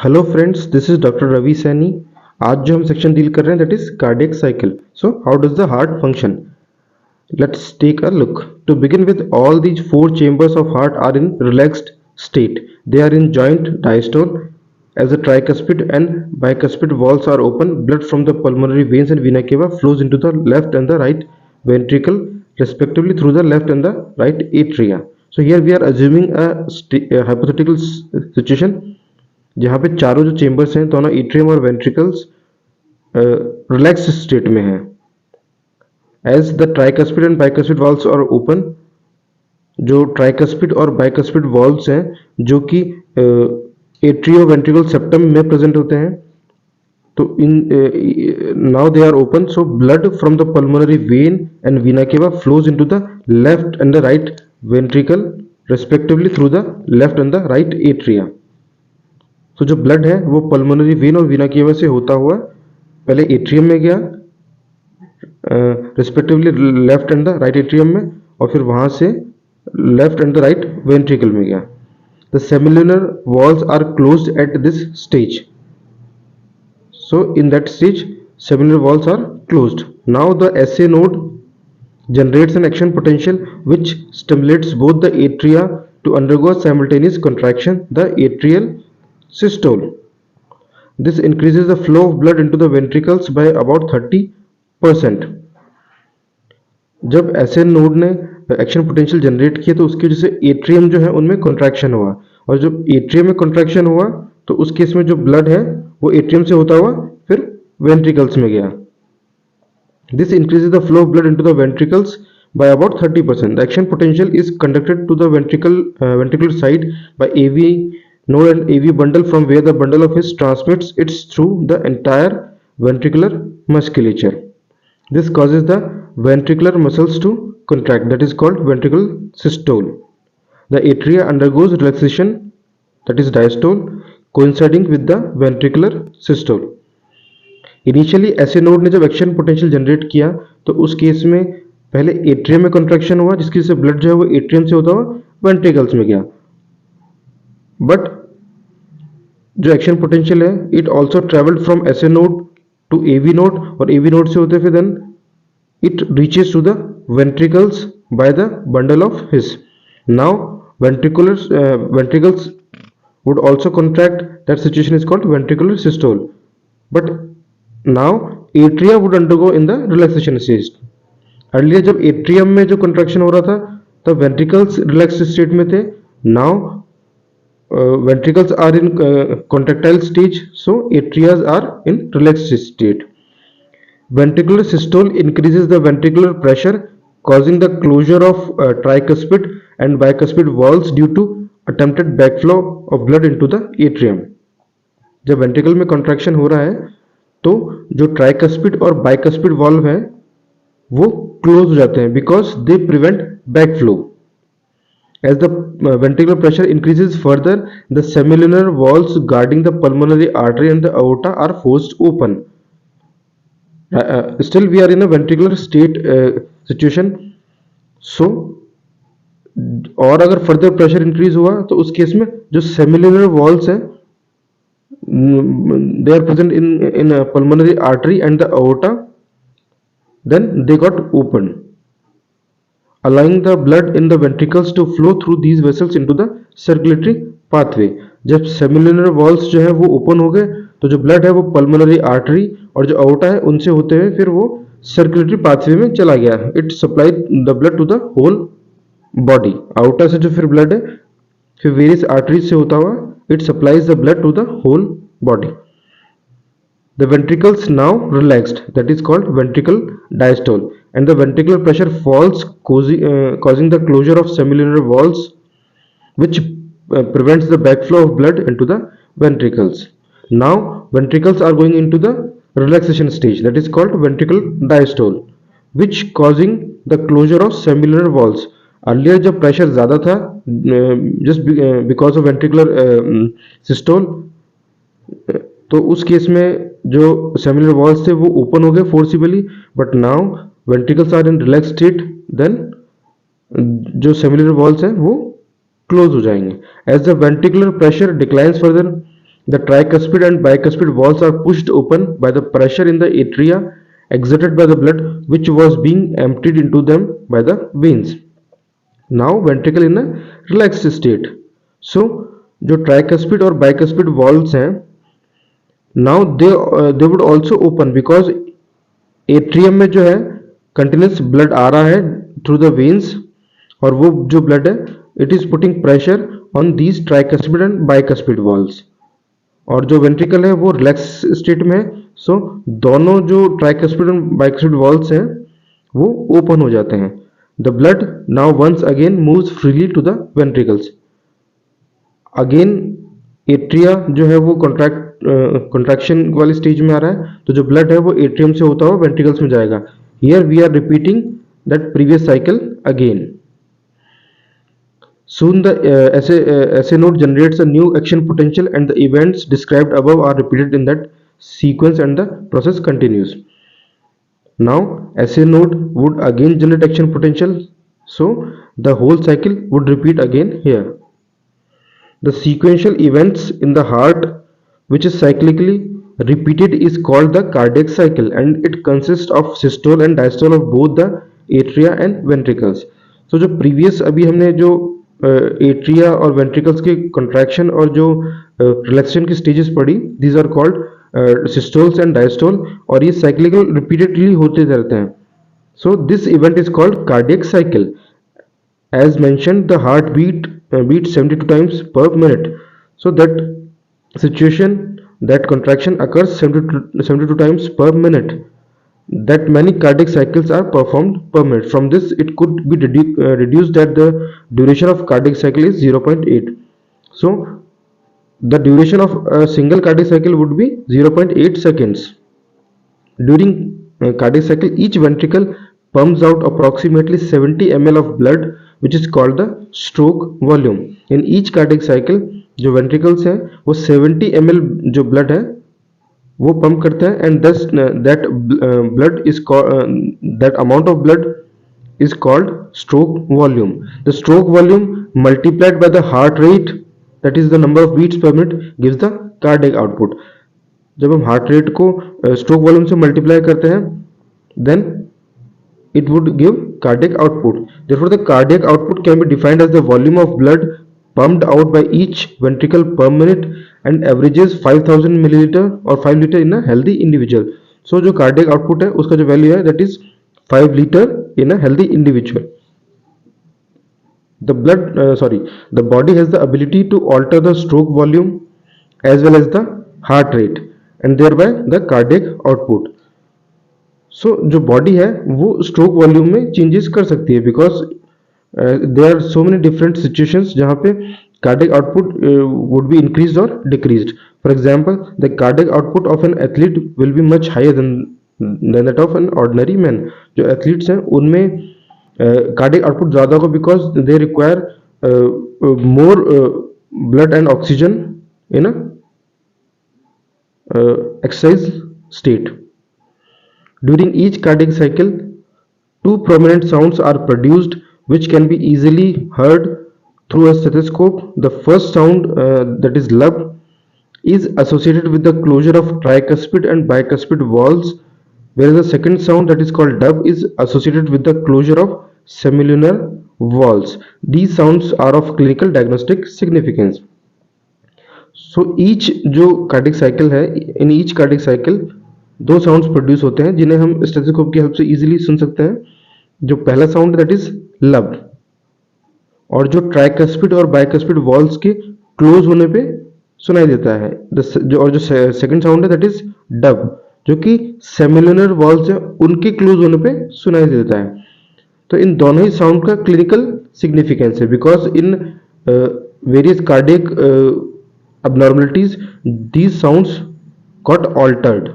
Hello friends, this is doctor Ravi Saini. आज जो हम सेक्शन डील कर रहे हैं that is cardiac cycle. So how does the heart function? Let's take a look. To begin with, all these four chambers of heart are in relaxed state. They are in joint diastole as the tricuspid and bicuspid valves are open. Blood from the pulmonary veins and vena cava flows into the left and the right ventricle respectively through the left and the right atria. So here we are assuming a hypothetical situation जहाँ पे चारों जो chambers हैं दोनों atrium और ventricles relax state में हैं। As the tricuspid and bicuspid valves are open, जो ट्राइकस्पिड और बाइकस्पिड वॉल्व्स हैं जो कि एट्रियो वेंट्रिकल सेप्टम में प्रेजेंट होते हैं, तो इन now they are open, so blood from the pulmonary vein and vena cava flows into the left and the right ventricle respectively through the left and the right atria. तो जो blood है वो pulmonary vein और वीना केवा से होता हुआ पहले एट्रियम में गया, respectively left and the right atrium में, और फिर वहां से left and the right ventricle में गया। The semilunar valves are closed at this stage. So in that stage semilunar valves are closed. Now the SA node generates an action potential which stimulates both the atria to undergo simultaneous contraction, the atrial systole. This increases the flow of blood into the ventricles by about 30%. जब SN node ने action potential generate किया तो उसकी वजह से atrium जो है उनमें कॉन्ट्रैक्शन हुआ, और जब एट्रियम में कॉन्ट्रैक्शन हुआ तो उस केस में जो ब्लड है वो एट्रियम से होता हुआ फिर वेंट्रिकल्स में गया। This increases the flow of blood into the ventricles by about 30%. The action potential is conducted to the ventricular side by AV node and AV bundle, from where the bundle of His transmits it through the entire ventricular musculature. This causes the ventricular muscles to contract, that is called ventricular systole. The atria undergoes relaxation, that is diastole, coinciding with the ventricular systole. Initially essay node ने जब action potential generate किया तो उस case में पहले atrium में contraction हुआ, जिसकी वजह से ब्लड जो है वो एट्रियम से होता हुआ वेंट्रिकल्स में गया। बट जो एक्शन पोटेंशियल है it also travelled from SA node to AV node, और एवी नोड से होते फिर then it reaches to the ventricles by the bundle of His. Now ventricles would also contract. That situation is called ventricular systole. But now atria would undergo in the relaxation stage. Earlier जब atrium में जो contraction हो रहा था तब ventricles relax state में थे। Now ventricles are in contractile stage, so atrias are in relaxed state. Ventricular systole increases the ventricular pressure, causing the closure of tricuspid and bicuspid valves due to attempted backflow of blood into the atrium. जब ventricle में contraction हो रहा है तो जो tricuspid और bicuspid valve है वो क्लोज हो जाते हैं because they prevent backflow. As the ventricular pressure increases further, the semilunar walls guarding the pulmonary artery and the aorta are forced open. Still we are in a ventricular state situation. So और अगर further pressure increase हुआ तो उस case में जो semilunar walls हैं they are present in a pulmonary artery and the aorta, then they got opened, allowing the blood in the ventricles to flow through these vessels into the circulatory pathway. जब semilunar walls जो है वो open हो गए तो जो blood है वो पल्मोनरी आर्टरी और जो aorta है उनसे होते हुए फिर वो सर्कुलेटरी पाथवे में चला गया। It supply the blood to the whole body. aorta से जो फिर ब्लड है फिर वेरियस आर्टरीज से होता हुआ it supplies the blood to the whole body. The ventricles now relaxed, that is called ventricle diastole, and the ventricular pressure falls, causing the closure of semilunar walls, which prevents the backflow of blood into the ventricles. Now ventricles are going into the relaxation stage, that is called ventricle diastole, which causing the closure of semilunar walls. Earlier जब pressure ज़्यादा था just because of ventricular systole, तो उस case में जो semilunar walls थे वो open हो गए forcibly, but now ventricles are in relax state, then जो सेमिलर वॉल्स हैं वो क्लोज हो जाएंगे। As the ventricular pressure declines further, The tricuspid and bicuspid walls are pushed open by the pressure in the atria exerted by the blood which was being emptied into them by the veins. Now ventricle in a relaxed state. So जो tricuspid और bicuspid walls हैं, now they would also open because atrium में जो है continuous blood आ रहा है through the veins, और वो जो ब्लड है it is putting pressure on these tricuspid and bicuspid walls, और जो वेंट्रिकल है वो रिलैक्स स्टेट में है. सो दोनों जो ट्राइकस्पिड एंड बाइकस्पिड वॉल्स हैं वो ओपन हो जाते हैं. The blood now once again moves freely to the ventricles. Again atria जो है वो कॉन्ट्रैक्शन वाली स्टेज में आ रहा है, तो जो ब्लड है वो एट्रियम से होता हुआ वेंट्रिकल्स में जाएगा. Here we are repeating that previous cycle again. Soon the SA node generates a new action potential and the events described above are repeated in that sequence and the process continues. Now SA node would again generate action potential, so the whole cycle would repeat again here. The sequential events in the heart which is cyclically repeated is called the cardiac cycle and it consists of systole and diastole of both the atria and ventricles. So जो previous अभी हमने जो atria और ventricles के contraction और जो relaxation की stages पढ़ी, these are called systoles and diastole, और ये साइक्लिकल रिपीटेडली होते रहते हैं. So this event is called cardiac cycle. As mentioned the heart beat 72 times per minute. So that situation, that contraction occurs 72 times per minute. That many cardiac cycles are performed per minute. From this it could be reduced that the duration of cardiac cycle is 0.8. So the duration of a single cardiac cycle would be 0.8 seconds. During cardiac cycle each ventricle pumps out approximately 70 ml of blood which is called the stroke volume. In each cardiac cycle जो ventricles हैं वो 70 ml जो blood है वो pump करते हैं, and this that blood is that amount of blood is called stroke volume. The stroke volume multiplied by the heart rate that is the number of beats per minute gives the cardiac output. जब हम heart rate को stroke volume से multiply करते हैं then it would give cardiac output. Therefore the cardiac output can be defined as the volume of blood pumped out by each ventricle per minute and averages 5000 milliliter or 5 liter in a healthy individual. So जो cardiac output है उसका जो value है that is 5 liter in a healthy individual. The body has the ability to alter the stroke volume as well as the heart rate and thereby the cardiac output. सो जो body है वो stroke volume में changes कर सकती है because there are so many different situations जहाँ पे cardiac output would be increased और decreased. For example the cardiac output of an athlete will be much higher than that of an ordinary man. जो athletes हैं उनमें cardiac output ज़्यादा होगा because they require more blood and oxygen in a exercise state. During each cardiac cycle, two prominent sounds are produced which can be easily heard through a stethoscope. The first sound, that is lub, is associated with the closure of tricuspid and bicuspid valves, whereas the second sound, that is called dub, is associated with the closure of semilunar valves. These sounds are of clinical diagnostic significance. So each जो cardiac cycle है, in each cardiac cycle दो sounds produce होते हैं जिन्हें हम stethoscope की help से easily सुन सकते हैं. जो पहला साउंड दैट इज लब, और जो ट्राइकस्पिड और बाइकस्पिड वॉल्स के क्लोज होने पे सुनाई देता है. और जो सेकंड साउंड है दैट इज डब, जो कि सेमिलुनर वॉल्स है उनके क्लोज होने पे सुनाई देता है. तो इन दोनों ही साउंड का क्लिनिकल सिग्निफिकेंस है because in various cardiac abnormalities these sounds got altered.